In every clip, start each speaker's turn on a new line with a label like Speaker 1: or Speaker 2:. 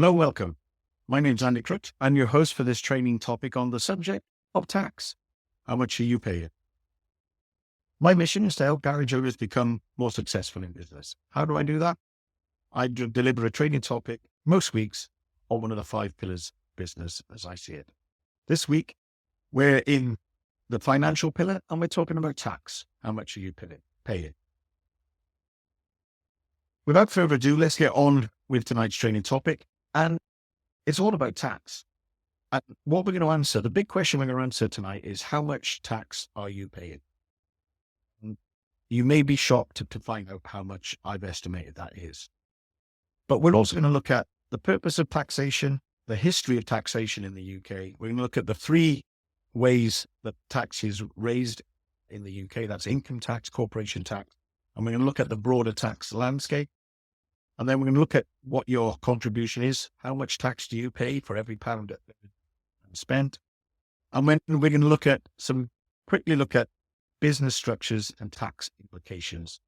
Speaker 1: Hello, welcome. My name's Andy Crutch. I'm your host for this training topic on the subject of tax. How much are you paying? My mission is to help garage owners become more successful in business. How do I do that? I deliver a training topic most weeks on one of the 5 pillars of business as I see it. This week, we're in the financial pillar and we're talking about tax. How much are you paying? Without further ado, let's get on with tonight's training topic. And it's all about tax. And what we're going to answer, the big question we're going to answer tonight is, how much tax are you paying? And you may be shocked to find out how much I've estimated that is. But we're also going to look at the purpose of taxation, the history of taxation in the UK. We're going to look at the 3 ways that tax is raised in the UK. That's income tax, corporation tax. And we're going to look at the broader tax landscape. And then we're going to look at what your contribution is. How much tax do you pay for every pound spent? And then we're going to quickly look at business structures and tax implications.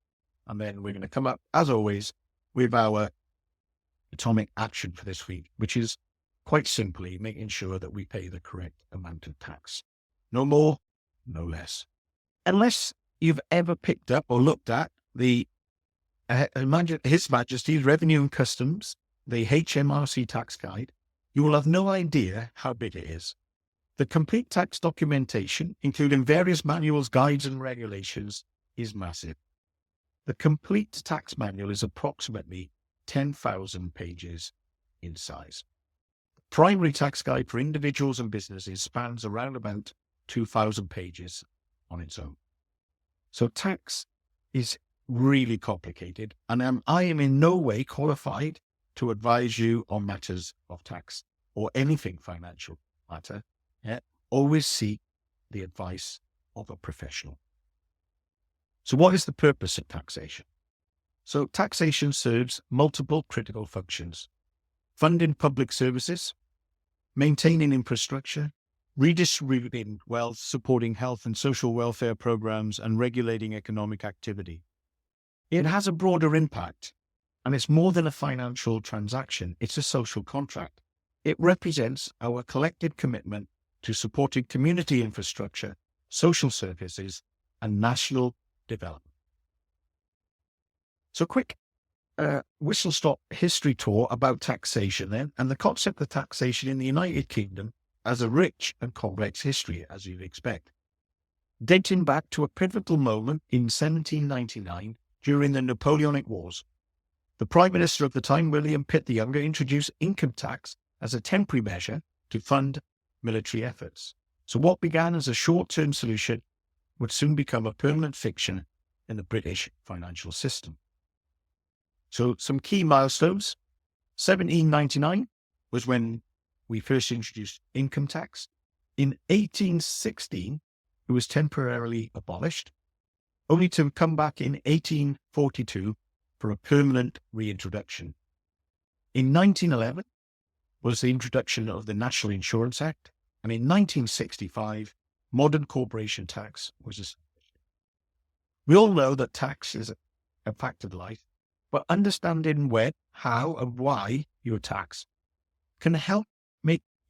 Speaker 1: And then we're going to come up, as always, with our atomic action for this week, which is quite simply making sure that we pay the correct amount of tax. No more, no less. Unless you've ever picked up or looked at the His Majesty's Revenue and Customs, the HMRC tax guide, you will have no idea how big it is. The complete tax documentation, including various manuals, guides, and regulations, is massive. The complete tax manual is approximately 10,000 pages in size. The primary tax guide for individuals and businesses spans around about 2,000 pages on its own. So tax is really complicated, and I am in no way qualified to advise you on matters of tax or anything financial matter. Always seek the advice of a professional. So what is the purpose of taxation? So taxation serves multiple critical functions: funding public services, maintaining infrastructure, redistributing wealth, supporting health and social welfare programs, and regulating economic activity. It has a broader impact, and it's more than a financial transaction. It's a social contract. It represents our collective commitment to supporting community infrastructure, social services, and national development. So quick whistle-stop history tour about taxation then, and the concept of taxation in the United Kingdom has a rich and complex history, as you'd expect. Dating back to a pivotal moment in 1799, during the Napoleonic Wars, the Prime Minister of the time, William Pitt the Younger, introduced income tax as a temporary measure to fund military efforts. So what began as a short-term solution would soon become a permanent fixture in the British financial system. So some key milestones: 1799 was when we first introduced income tax. In 1816, it was temporarily abolished, only to come back in 1842 for a permanent reintroduction. In 1911 was the introduction of the National Insurance Act, and in 1965, modern corporation tax was established. We all know that tax is a fact of life, but understanding when, how, and why you're taxed can help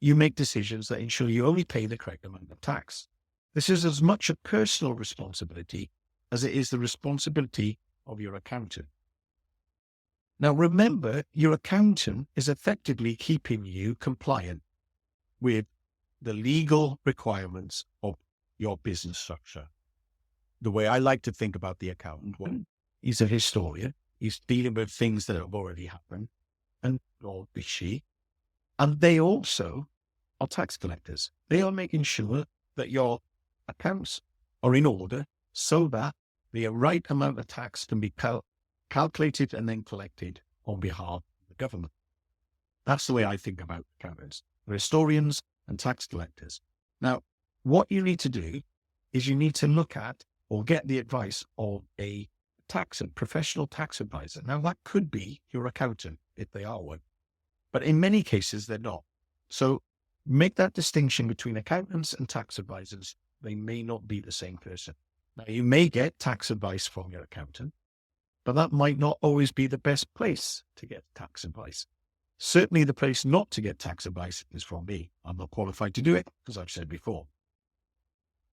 Speaker 1: you make decisions that ensure you only pay the correct amount of tax. This is as much a personal responsibility as it is the responsibility of your accountant. Now remember, your accountant is effectively keeping you compliant with the legal requirements of your business structure. The way I like to think about the accountant, one, he's a historian. He's dealing with things that have already happened, and or is she. And they also are tax collectors. They are making sure that your accounts are in order so that the right amount of tax can be calculated and then collected on behalf of the government. That's the way I think about accountants. They're historians and tax collectors. Now, what you need to do is you need to look at or get the advice of a professional tax advisor. Now, that could be your accountant if they are one, but in many cases they're not. So make that distinction between accountants and tax advisors. They may not be the same person. Now, you may get tax advice from your accountant, but that might not always be the best place to get tax advice. Certainly the place not to get tax advice is from me. I'm not qualified to do it, as I've said before.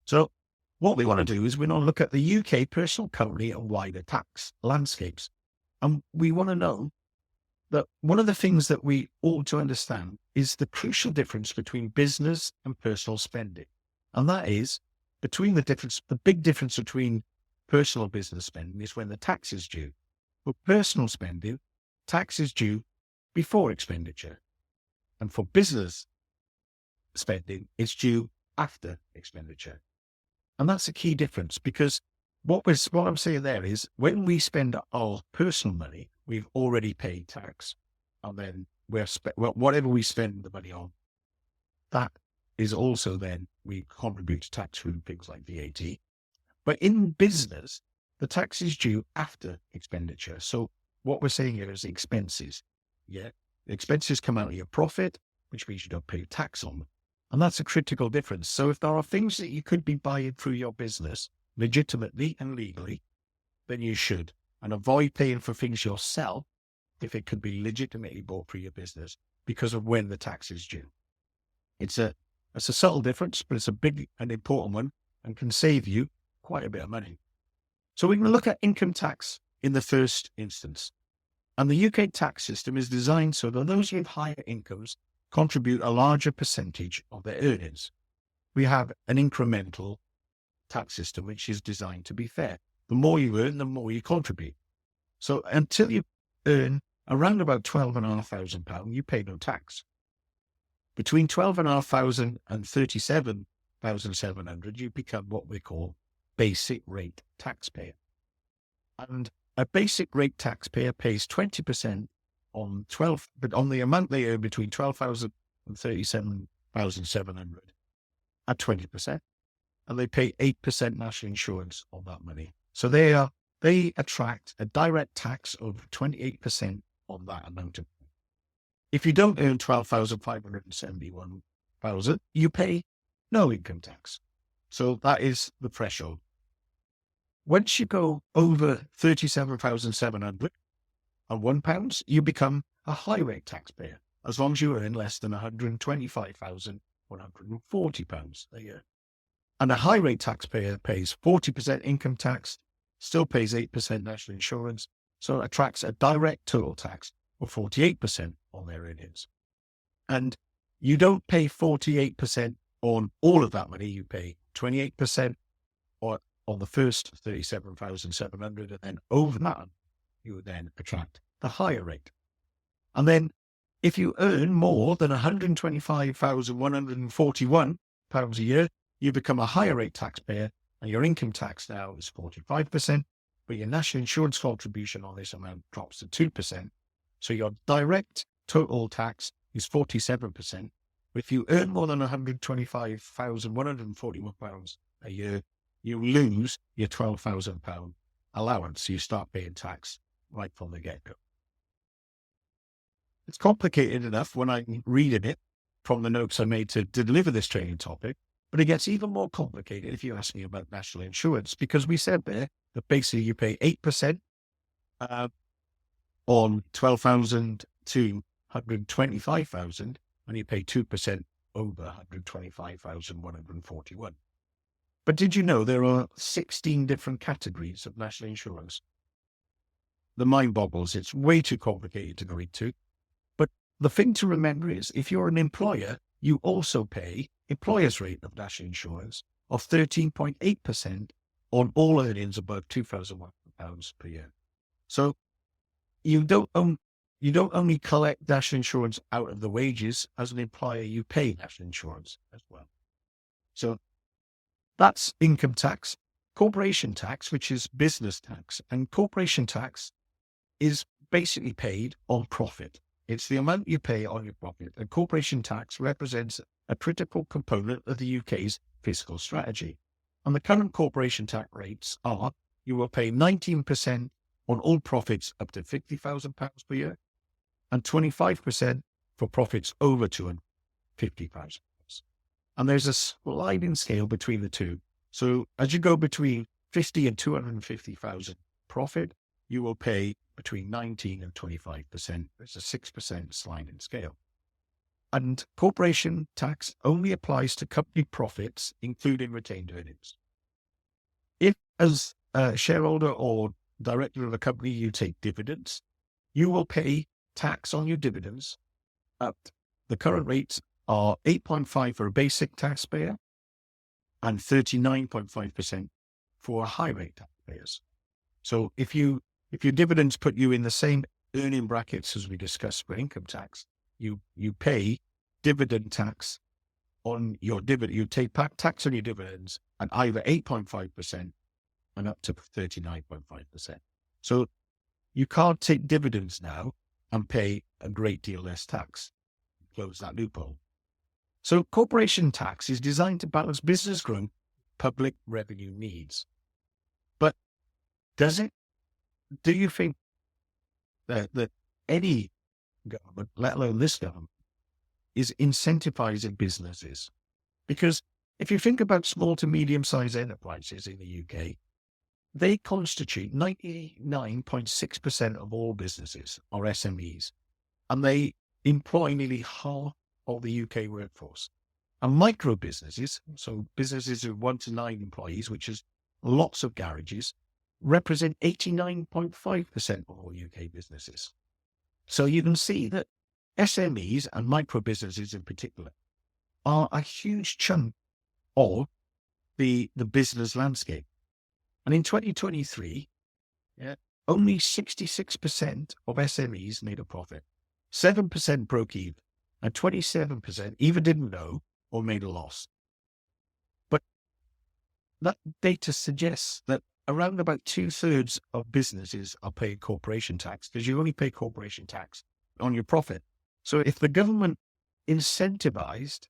Speaker 1: So what we want to do is we want to look at the UK personal, company and wider tax landscapes. And we want to know that one of the things that we ought to understand is the crucial difference between business and personal spending. And that is the big difference between personal and business spending is when the tax is due. For personal spending, tax is due before expenditure. And for business spending, it's due after expenditure. And that's a key difference, because what I'm saying there is when we spend our personal money, we've already paid tax. And then whatever we spend the money on, that is also then we contribute to tax through things like VAT. But in business, the tax is due after expenditure. So what we're saying here is expenses. Yeah. The expenses come out of your profit, which means you don't pay tax on them. And that's a critical difference. So if there are things that you could be buying through your business legitimately and legally, then you should. And avoid paying for things yourself if it could be legitimately bought through your business because of when the tax is due. It's a subtle difference, but it's a big and important one and can save you quite a bit of money. So we can look at income tax in the first instance. And the UK tax system is designed so that those with higher incomes contribute a larger percentage of their earnings. We have an incremental tax system, which is designed to be fair. The more you earn, the more you contribute. So until you earn around about £12,500, you pay no tax. Between £12,500 and £37,700, you become what we call basic rate taxpayer. And a basic rate taxpayer pays 20% on the amount they earn between £12,000 and £37,700 at 20%. And they pay 8% national insurance on that money. So they attract a direct tax of 28% on that amount of money. If you don't earn £12,571, you pay no income tax. So that is the threshold. Once you go over £37,701, you become a high rate taxpayer, as long as you earn less than £125,140 a year. And a high rate taxpayer pays 40% income tax, still pays 8% national insurance, so it attracts a direct total tax of 48% on their earnings. And you don't pay 48% on all of that money, you pay 28% on the first 37,700, and then over that, you would then attract the higher rate. And then if you earn more than £125,141 a year, you become a higher rate taxpayer, and your income tax now is 45%, but your national insurance contribution on this amount drops to 2%. So your direct total tax is 47%. But if you earn more than £125,141 a year, you lose your £12,000 allowance. So you start paying tax right from the get-go. It's complicated enough when I'm reading it from the notes I made to deliver this training topic, but it gets even more complicated if you ask me about national insurance, because we said there that basically you pay 8% on 12,000 to 125,000, and you pay 2% over 125,141. But did you know there are 16 different categories of national insurance? The mind boggles. It's way too complicated to go into. But the thing to remember is if you're an employer, you also pay employer's rate of national insurance of 13.8% on all earnings above £2,100 per year. So you don't only collect national insurance out of the wages. As an employer, you pay national insurance as well. So that's income tax. Corporation tax, which is business tax, and corporation tax is basically paid on profit. It's the amount you pay on your profit, and corporation tax represents a critical component of the UK's fiscal strategy. And the current corporation tax rates are, you will pay 19% on all profits up to £50,000 per year, and 25% for profits over £250,000. And there's a sliding scale between the two. So as you go between 50 and 250,000 profit, you will pay between 19 and 25%. There's a 6% sliding scale. And corporation tax only applies to company profits, including retained earnings. If, as a shareholder or director of a company, you take dividends, you will pay tax on your dividends at the current rates are 8.5% for a basic taxpayer and 39.5% for high rate taxpayers. So if your dividends put you in the same earning brackets as we discussed for income tax, you pay dividend tax on your dividend. You take tax on your dividends at either 8.5% and up to 39.5%. So you can't take dividends now and pay a great deal less tax. Close that loophole. So corporation tax is designed to balance business growth, public revenue needs. But do you think that any government, let alone this government, is incentivizing businesses? Because if you think about small to medium-sized enterprises in the UK, they constitute 99.6% of all businesses or SMEs, and they employ nearly half of the UK workforce. And micro businesses, so businesses of 1 to 9 employees, which is lots of garages, represent 89.5% of all UK businesses. So you can see that SMEs and micro businesses in particular are a huge chunk of the business landscape. And in 2023, only 66% of SMEs made a profit, 7% broke even, and 27% either didn't know or made a loss. But that data suggests that around about 2/3 of businesses are paying corporation tax, because you only pay corporation tax on your profit. So if the government incentivized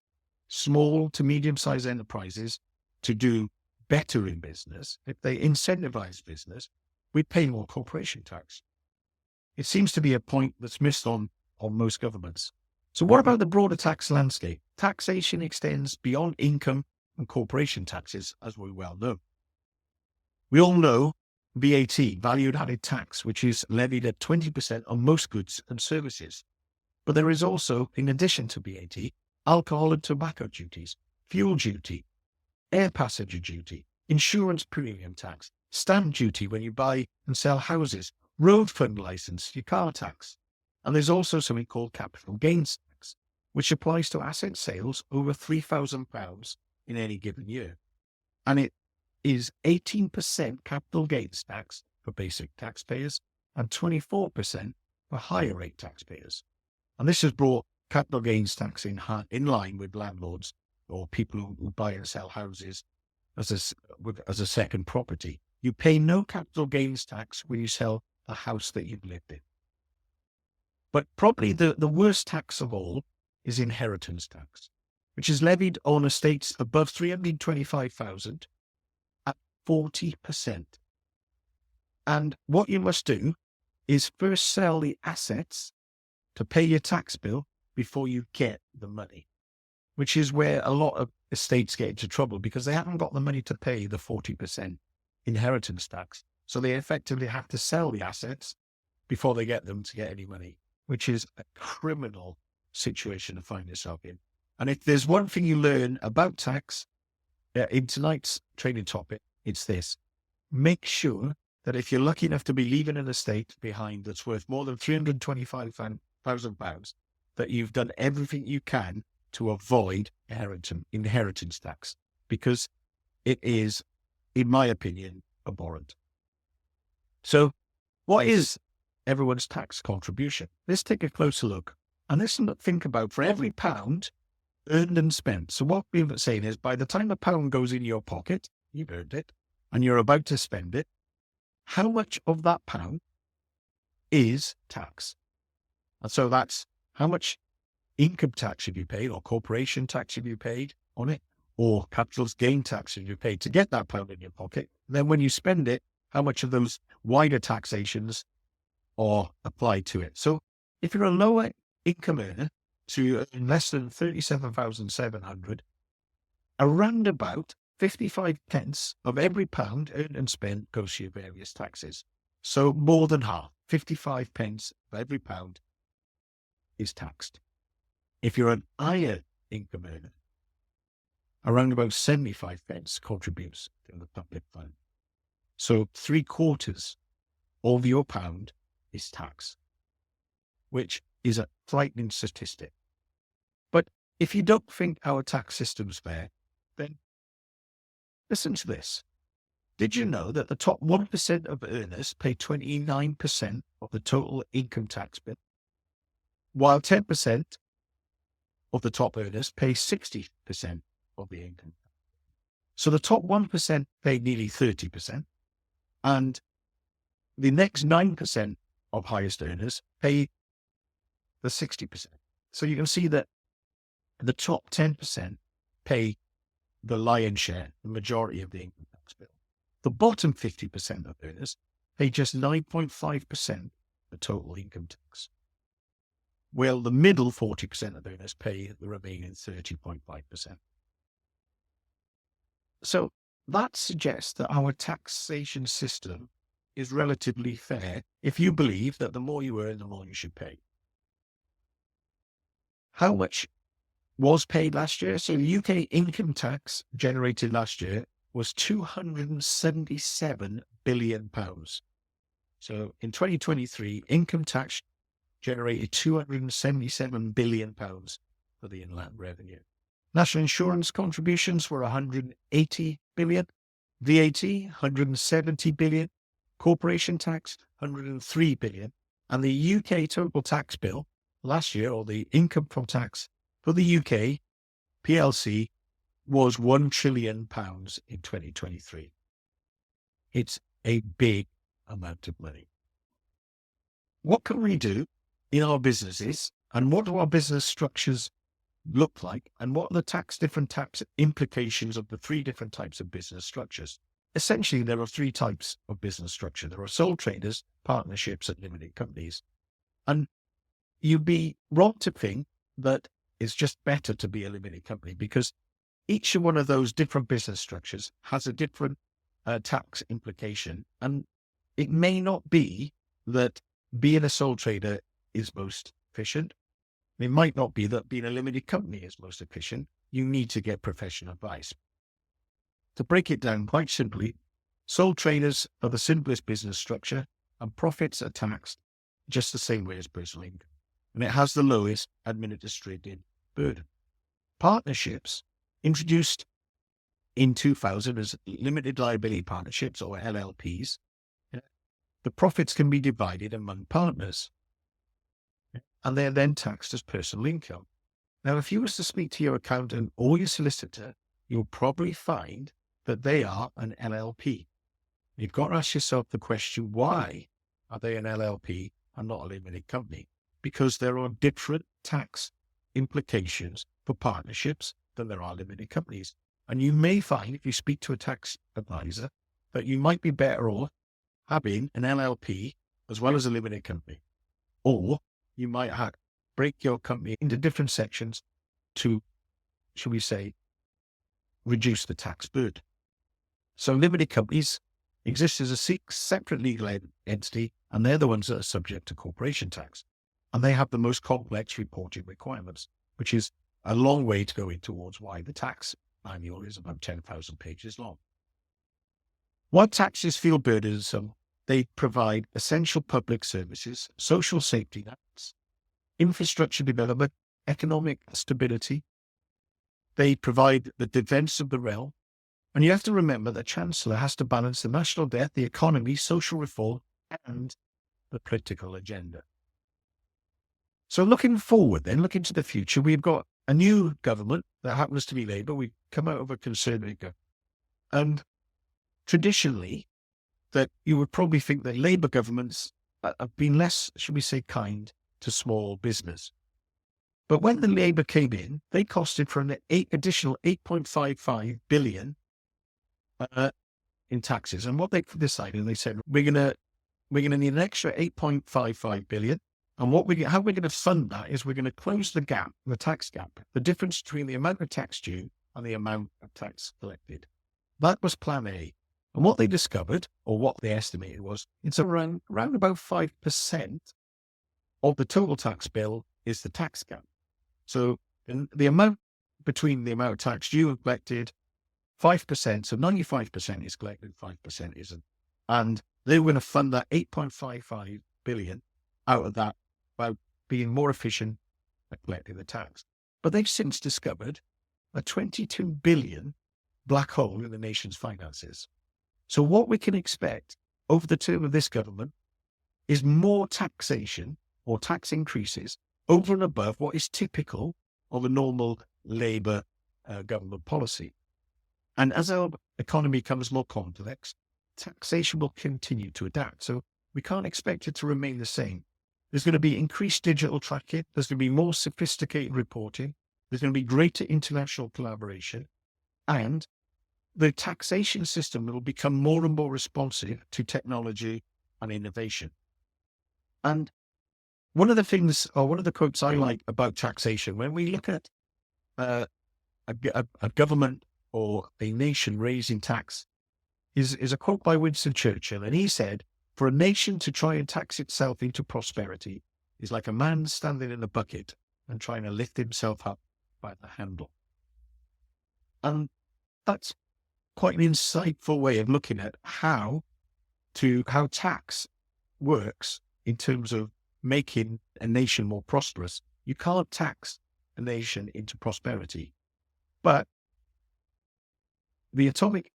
Speaker 1: small to medium-sized enterprises to do better in business, if they incentivize business, we'd pay more corporation tax. It seems to be a point that's missed on most governments. So what about the broader tax landscape? Taxation extends beyond income and corporation taxes, as we well know. We all know VAT, valued added tax, which is levied at 20% on most goods and services. But there is also, in addition to VAT, alcohol and tobacco duties, fuel duty, air passenger duty, insurance premium tax, stamp duty when you buy and sell houses, road fund license, your car tax. And there's also something called capital gains tax, which applies to asset sales over £3,000 in any given year. And it is 18% capital gains tax for basic taxpayers and 24% for higher rate taxpayers. And this has brought capital gains tax in line with landlords or people who buy and sell houses as a second property. You pay no capital gains tax when you sell a house that you've lived in. But probably the worst tax of all is inheritance tax, which is levied on estates above 325,000 at 40%. And what you must do is first sell the assets to pay your tax bill before you get the money, which is where a lot of estates get into trouble because they haven't got the money to pay the 40% inheritance tax. So they effectively have to sell the assets before they get them to get any money, which is a criminal situation to find yourself in. And if there's one thing you learn about tax in tonight's training topic, it's this. Make sure that if you're lucky enough to be leaving an estate behind that's worth more than £325,000, that you've done everything you can to avoid inheritance tax, because it is, in my opinion, abhorrent. So what is everyone's tax contribution? Let's take a closer look. And let's think about, for every pound earned and spent. So what we're saying is, by the time a pound goes in your pocket, you've earned it, and you're about to spend it, how much of that pound is tax? And so that's how much income tax have you paid, or corporation tax have you paid on it, or capital gain tax have you paid to get that pound in your pocket. And then when you spend it, how much of those wider taxations are applied to it. So if you're a lower income earner, so you earn less than 37,700, around about 55 pence of every pound earned and spent goes to your various taxes. So more than half, 55 pence of every pound is taxed. If you're an higher income earner, around about 75 pence contributes to the public fund. So 3/4 of your pound is tax, which is a frightening statistic. But if you don't think our tax system's fair, then listen to this. Did you know that the top 1% of earners pay 29% of the total income tax bill, while 10% of the top earners pay 60% of the income? So the top 1% pay nearly 30%, and the next 9% of highest earners pay the 60%. So you can see that the top 10% pay the lion's share, the majority of the income tax bill. The bottom 50% of earners pay just 9.5% the total income tax, while the middle 40% of earners pay the remaining 30.5%. So that suggests that our taxation system is relatively fair if you believe that the more you earn, the more you should pay. How much was paid last year? So the UK income tax generated last year was £277 billion. So in 2023, income tax generated £277 billion for the inland revenue. National insurance contributions were £180 billion, VAT £170 billion, corporation tax £103 billion, and the UK total tax bill last year, or the income from tax for the UK PLC, was £1 trillion in 2023. It's a big amount of money. What can we do in our businesses, and what do our business structures look like, and what are the different tax implications of the three different types of business structures? Essentially, there are three types of business structure. There are sole traders, partnerships, and limited companies. And you'd be wrong to think that it's just better to be a limited company, because each one of those different business structures has a different tax implication. And it may not be that being a sole trader is most efficient. It might not be that being a limited company is most efficient. You need to get professional advice. To break it down quite simply, sole traders are the simplest business structure, and profits are taxed just the same way as personal income. And it has the lowest administrative burden. Partnerships, introduced in 2000 as limited liability partnerships, or LLPs, the profits can be divided among partners, and they're then taxed as personal income. Now, if you was to speak to your accountant or your solicitor, you'll probably find that they are an LLP. You've got to ask yourself the question, why are they an LLP and not a limited company? Because there are different tax implications for partnerships than there are limited companies. And you may find, if you speak to a tax advisor, that you might be better off having an LLP as well as a limited company. Or you might break your company into different sections to, shall we say, reduce the tax burden. So limited companies exist as a separate legal entity, and they're the ones that are subject to corporation tax. And they have the most complex reporting requirements, which is a long way to go in towards why the tax manual is about 10,000 pages long. While taxes feel burdensome, they provide essential public services, social safety nets, infrastructure development, economic stability. They provide the defense of the realm. And you have to remember the Chancellor has to balance the national debt, the economy, social reform, and the political agenda. So looking forward then, looking to the future, we've got a new government that happens to be Labour. We've come out of a Conservative government. And traditionally, that you would probably think that Labour governments have been less, should we say, kind to small business. But when the Labour came in, they costed for an additional $8.55 billion in taxes. And what they decided, they said, we're going to need an extra $8.55 billion. And how we're going to fund that is we're going to close the gap, the tax gap, the difference between the amount of tax due and the amount of tax collected. That was plan A. And what they discovered, or what they estimated, was it's around about 5% of the total tax bill is the tax gap. So the amount between the amount of tax due and collected, 5%, so 95% is collected, 5% isn't. And they were going to fund that 8.55 billion out of that by being more efficient at collecting the tax. But they've since discovered a 22 billion black hole in the nation's finances. So what we can expect over the term of this government is more taxation or tax increases over and above what is typical of a normal Labour government policy. And as our economy becomes more complex, taxation will continue to adapt. So we can't expect it to remain the same. There's going to be increased digital tracking. There's going to be more sophisticated reporting. There's going to be greater international collaboration. And the taxation system will become more and more responsive to technology and innovation. And one of the things, or one of the quotes I like about taxation, when we look at a government or a nation raising tax, is a quote by Winston Churchill. And he said, "For a nation to try and tax itself into prosperity is like a man standing in a bucket and trying to lift himself up by the handle." And that's quite an insightful way of looking at how tax works in terms of making a nation more prosperous. You can't tax a nation into prosperity. But the atomic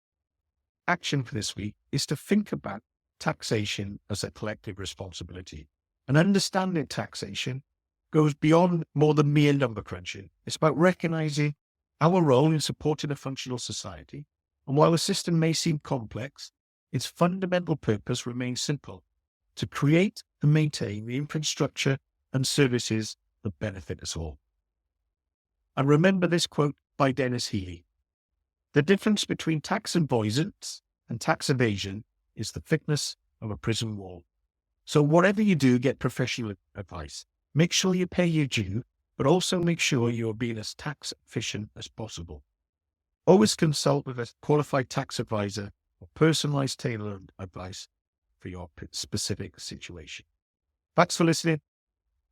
Speaker 1: action for this week is to think about taxation as a collective responsibility. And understanding taxation goes beyond more than mere number crunching. It's about recognizing our role in supporting a functional society. And while the system may seem complex, its fundamental purpose remains simple: to create and maintain the infrastructure and services that benefit us all. And remember this quote by Dennis Healy: "The difference between tax avoidance and tax evasion is the thickness of a prison wall." So whatever you do, get professional advice. Make sure you pay your due, but also make sure you're being as tax efficient as possible. Always consult with a qualified tax advisor for personalized tailored advice for your specific situation. Thanks for listening.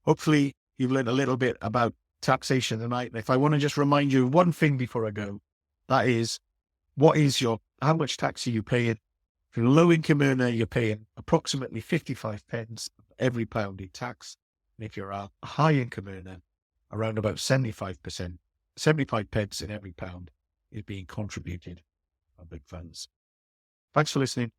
Speaker 1: Hopefully you've learned a little bit about taxation tonight. And if I want to just remind you of one thing before I go, that is, how much tax are you paying? If you're a low income earner, you're paying approximately 55 pence of every pound in tax. And if you're a high income earner, around about 75 pence in every pound is being contributed by big funds. Thanks for listening.